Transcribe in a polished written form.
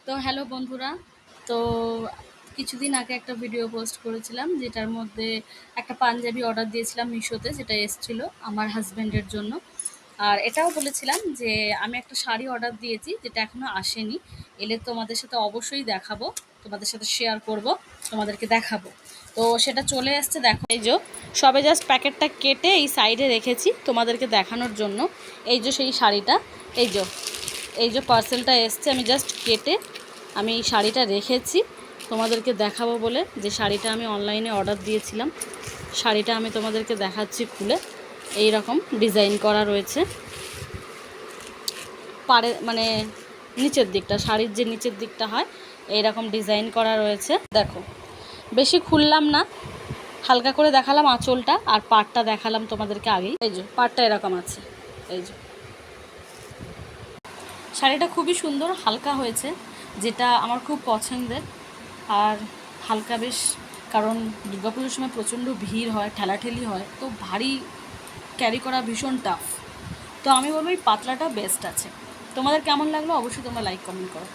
তো হ্যালো বন্ধুরা। তো কিছুদিন আগে একটা ভিডিও পোস্ট করেছিলাম যেটার মধ্যে একটা পাঞ্জাবি অর্ডার দিয়েছিলাম মিশোতে, যেটা এসছিল আমার হাজব্যান্ডের জন্য। আর এটাও বলেছিলাম যে আমি একটা শাড়ি অর্ডার দিয়েছি যেটা এখনও আসেনি, এলে তোমাদের সাথে অবশ্যই দেখাবো, তোমাদের সাথে শেয়ার করব, তোমাদেরকে দেখাবো। তো সেটা চলে এসছে, দেখো এই যে সবে জাস্ট প্যাকেটটা কেটে এই সাইডে রেখেছি তোমাদেরকে দেখানোর জন্য। এই যে সেই শাড়িটা, এই যে পার্সেলটা এসছে, আমি জাস্ট কেটে আমি এই শাড়িটা রেখেছি তোমাদেরকে দেখাবো বলে। যে শাড়িটা আমি অনলাইনে অর্ডার দিয়েছিলাম, শাড়িটা আমি তোমাদেরকে দেখাচ্ছি খুলে। এই রকম ডিজাইন করা রয়েছে পারে, মানে নিচের দিকটা, শাড়ির যে নিচের দিকটা হয় এই রকম ডিজাইন করা রয়েছে। দেখো বেশি খুললাম না, হালকা করে দেখালাম আঁচলটা, আর পাড়টা দেখালাম তোমাদেরকে আগেই। এই যে পাড়টা এরকম আছে, এই যে শাড়িটা খুবই সুন্দর, হালকা হয়েছে, যেটা আমার খুব পছন্দের। আর হালকা বেশ, কারণ দুর্গাপুজোর সময় প্রচণ্ড ভিড় হয়, ঠেলাঠেলি হয়, তো ভারী ক্যারি করা ভীষণ টাফ। তো আমি বলবো এই পাতলাটা বেস্ট আছে। তোমাদের কেমন লাগলো অবশ্যই তোমরা লাইক কমেন্ট করো।